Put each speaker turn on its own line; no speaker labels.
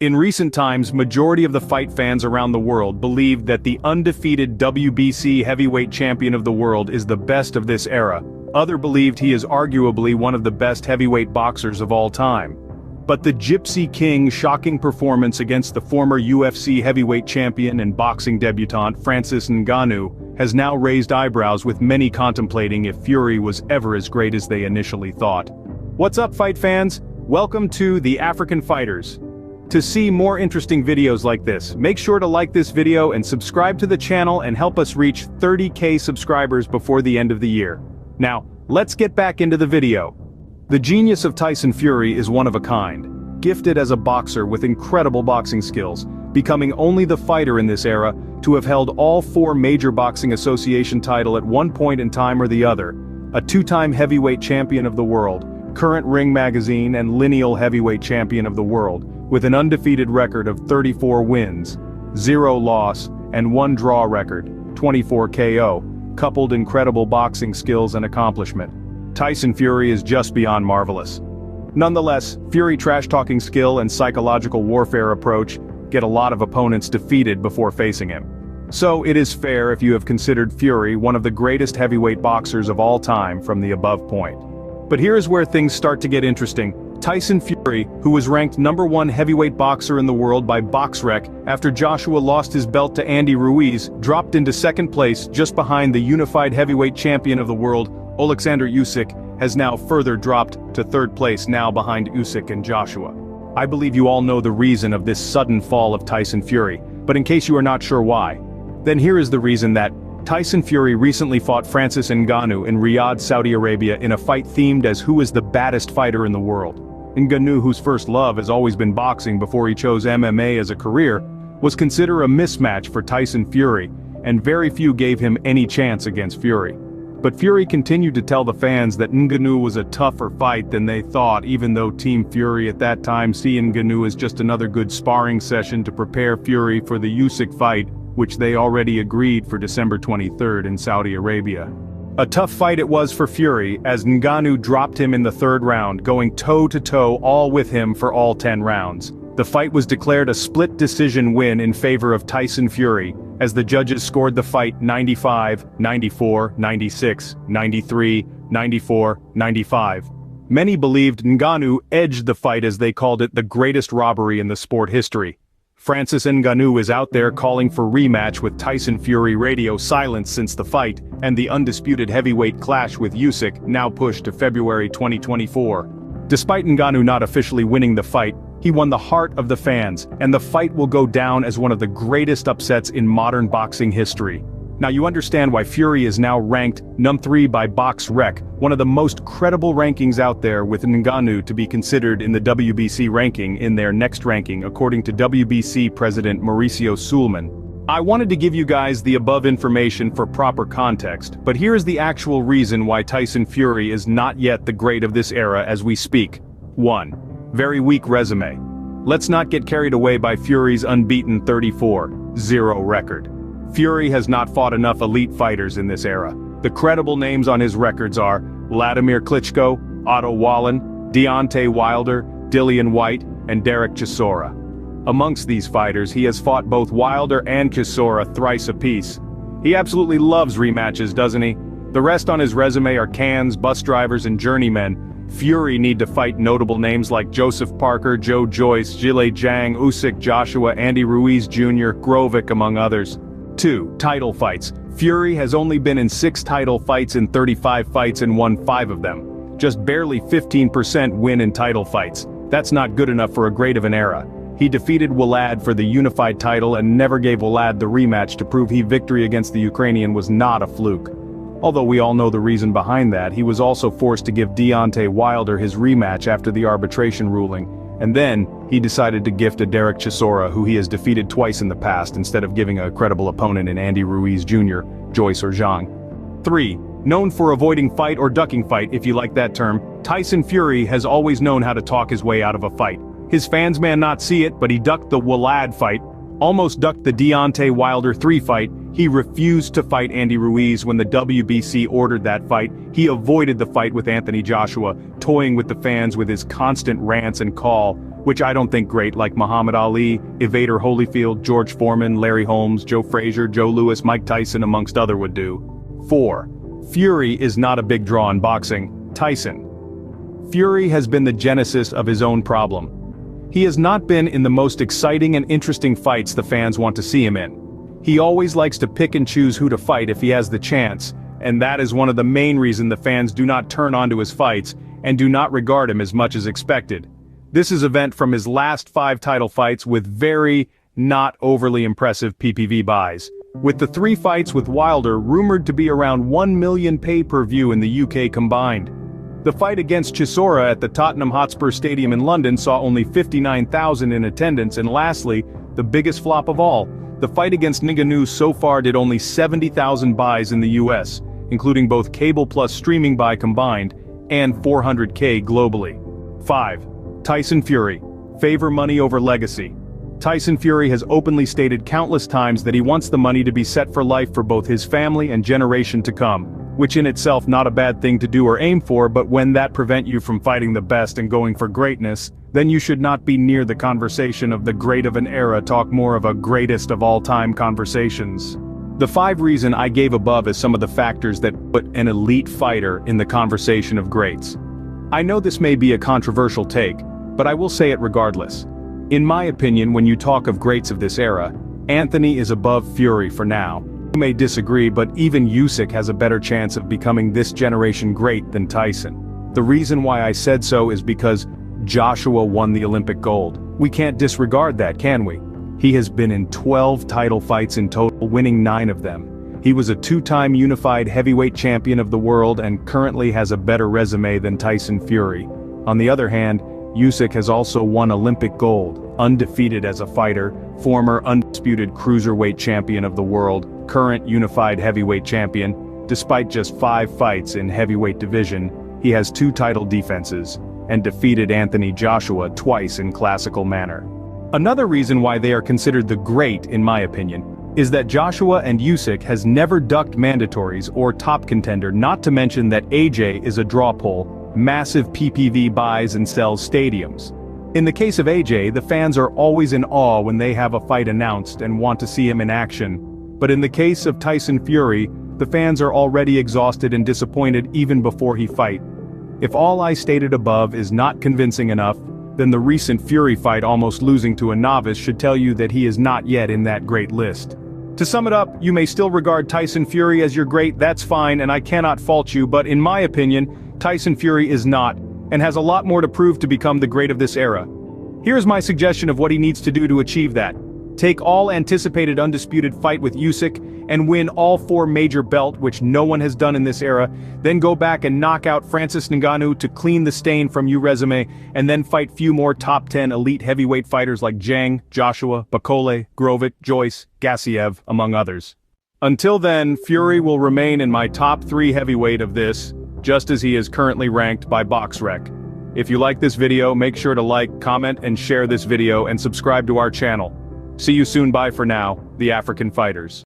In recent times, majority of the fight fans around the world believe that the undefeated WBC heavyweight champion of the world is the best of this era. Others believed he is arguably one of the best heavyweight boxers of all time. But the Gypsy King's shocking performance against the former UFC heavyweight champion and boxing debutant Francis Ngannou has now raised eyebrows, with many contemplating if Fury was ever as great as they initially thought. What's up, fight fans? Welcome to The African Fighters. To see more interesting videos like this, make sure to like this video and subscribe to the channel and help us reach 30K subscribers before the end of the year. Now, let's get back into the video. The genius of Tyson Fury is one of a kind, gifted as a boxer with incredible boxing skills, becoming only the fighter in this era to have held all 4 major boxing association titles at one point in time or the other, a 2-time heavyweight champion of the world, current Ring Magazine and lineal heavyweight champion of the world, with an undefeated record of 34 wins, 0 loss, and 1 draw record, 24 KO, coupled incredible boxing skills and accomplishment. Tyson Fury is just beyond marvelous. Nonetheless, Fury's trash-talking skill and psychological warfare approach get a lot of opponents defeated before facing him. So it is fair if you have considered Fury one of the greatest heavyweight boxers of all time from the above point. But here is where things start to get interesting. Tyson Fury, who was ranked #1 heavyweight boxer in the world by BoxRec after Joshua lost his belt to Andy Ruiz, dropped into second place just behind the unified heavyweight champion of the world, Alexander Usyk, has now further dropped to third place, now behind Usyk and Joshua. I believe you all know the reason of this sudden fall of Tyson Fury, but in case you are not sure why, then here is the reason that Tyson Fury recently fought Francis Ngannou in Riyadh, Saudi Arabia in a fight themed as who is the baddest fighter in the world. Ngannou, whose first love has always been boxing before he chose MMA as a career, was considered a mismatch for Tyson Fury, and very few gave him any chance against Fury. But Fury continued to tell the fans that Ngannou was a tougher fight than they thought, even though Team Fury at that time see Ngannou as just another good sparring session to prepare Fury for the Usyk fight, which they already agreed for December 23rd in Saudi Arabia. A tough fight it was for Fury, as Ngannou dropped him in the 3rd round, going toe-to-toe all with him for all 10 rounds. The fight was declared a split decision win in favor of Tyson Fury, as the judges scored the fight 95, 94, 96, 93, 94, 95. Many believed Ngannou edged the fight, as they called it the greatest robbery in the sport history. Francis Ngannou is out there calling for rematch with Tyson Fury, radio silence since the fight, and the undisputed heavyweight clash with Usyk now pushed to February 2024. Despite Ngannou not officially winning the fight, he won the heart of the fans, and the fight will go down as one of the greatest upsets in modern boxing history. Now you understand why Fury is now ranked #3 by BoxRec, one of the most credible rankings out there, with Ngannou to be considered in the WBC ranking in their next ranking according to WBC President Mauricio Sulman. I wanted to give you guys the above information for proper context, but here is the actual reason why Tyson Fury is not yet the great of this era as we speak. 1. Very weak resume. Let's not get carried away by Fury's unbeaten 34-0 record. Fury has not fought enough elite fighters in this era. The credible names on his records are Vladimir Klitschko, Otto Wallin, Deontay Wilder, Dillian Whyte, and Derek Chisora. Amongst these fighters, he has fought both Wilder and Chisora thrice apiece. He absolutely loves rematches, doesn't he? The rest on his resume are cans, bus drivers, and journeymen. Fury need to fight notable names like Joseph Parker, Joe Joyce, Zhilei Zhang, Usyk, Joshua, Andy Ruiz Jr., Grovic, among others. 2. Title fights. Fury has only been in 6 title fights in 35 fights and won 5 of them. Just barely 15% win in title fights. That's not good enough for a great of an era. He defeated Walad for the unified title and never gave Walad the rematch to prove his victory against the Ukrainian was not a fluke. Although we all know the reason behind that, he was also forced to give Deontay Wilder his rematch after the arbitration ruling, and then he decided to gift a Derek Chisora, who he has defeated twice in the past, instead of giving a credible opponent in Andy Ruiz Jr., Joyce, or Zhang. 3. Known for avoiding fight or ducking fight, if you like that term, Tyson Fury has always known how to talk his way out of a fight. His fans may not see it, but he ducked the Walad fight, almost ducked the Deontay Wilder 3 fight. He refused to fight Andy Ruiz when the WBC ordered that fight. He avoided the fight with Anthony Joshua, toying with the fans with his constant rants and call, which I don't think great like Muhammad Ali, Evander Holyfield, George Foreman, Larry Holmes, Joe Frazier, Joe Louis, Mike Tyson amongst other would do. 4. Fury is not a big draw in boxing. Tyson. Fury has been the genesis of his own problem. He has not been in the most exciting and interesting fights the fans want to see him in. He always likes to pick and choose who to fight if he has the chance, and that is one of the main reasons the fans do not turn on to his fights and do not regard him as much as expected. This is event from his last 5 title fights with very, not overly impressive PPV buys, with the 3 fights with Wilder rumored to be around 1 million pay-per-view in the UK combined. The fight against Chisora at the Tottenham Hotspur Stadium in London saw only 59,000 in attendance, and lastly, the biggest flop of all, the fight against Ngannou so far did only 70,000 buys in the US, including both cable plus streaming buy combined, and 400K globally. 5. Tyson Fury. Favor money over legacy. Tyson Fury has openly stated countless times that he wants the money to be set for life for both his family and generation to come, which in itself not a bad thing to do or aim for, but when that prevent you from fighting the best and going for greatness, then you should not be near the conversation of the great of an era, talk more of a greatest of all time conversations. The 5 reason I gave above is some of the factors that put an elite fighter in the conversation of greats. I know this may be a controversial take, but I will say it regardless. In my opinion, when you talk of greats of this era, Anthony is above Fury for now. You may disagree, but even Usyk has a better chance of becoming this generation great than Tyson. The reason why I said so is because Joshua won the Olympic gold. We can't disregard that, can we? He has been in 12 title fights in total, winning 9 of them. He was a 2-time unified heavyweight champion of the world and currently has a better resume than Tyson Fury. On the other hand, Usyk has also won Olympic gold, undefeated as a fighter, former undisputed cruiserweight champion of the world, current unified heavyweight champion. Despite just 5 fights in heavyweight division, he has 2 title defenses, and defeated Anthony Joshua twice in classical manner. Another reason why they are considered the GREAT, in my opinion, is that Joshua and Usyk has never ducked mandatories or top contender, not to mention that AJ is a draw pull, massive PPV buys and sells stadiums. In the case of AJ, the fans are always in awe when they have a fight announced and want to see him in action. But in the case of Tyson Fury, the fans are already exhausted and disappointed even before he fight. If all I stated above is not convincing enough, then the recent Fury fight almost losing to a novice should tell you that he is not yet in that great list. To sum it up, you may still regard Tyson Fury as your great, that's fine, and I cannot fault you, but in my opinion, Tyson Fury is not, and has a lot more to prove to become the great of this era. Here's my suggestion of what he needs to do to achieve that. Take all anticipated undisputed fight with Usyk, and win all 4 major belt, which no one has done in this era, then go back and knock out Francis Ngannou to clean the stain from your resume, and then fight few more top 10 elite heavyweight fighters like Zhang, Joshua, Bakole, Grovit, Joyce, Gassiev, among others. Until then, Fury will remain in my top 3 heavyweight of this, just as he is currently ranked by BoxRec. If you like this video, make sure to like, comment, and share this video, and subscribe to our channel. See you soon, bye for now, the African Fighters.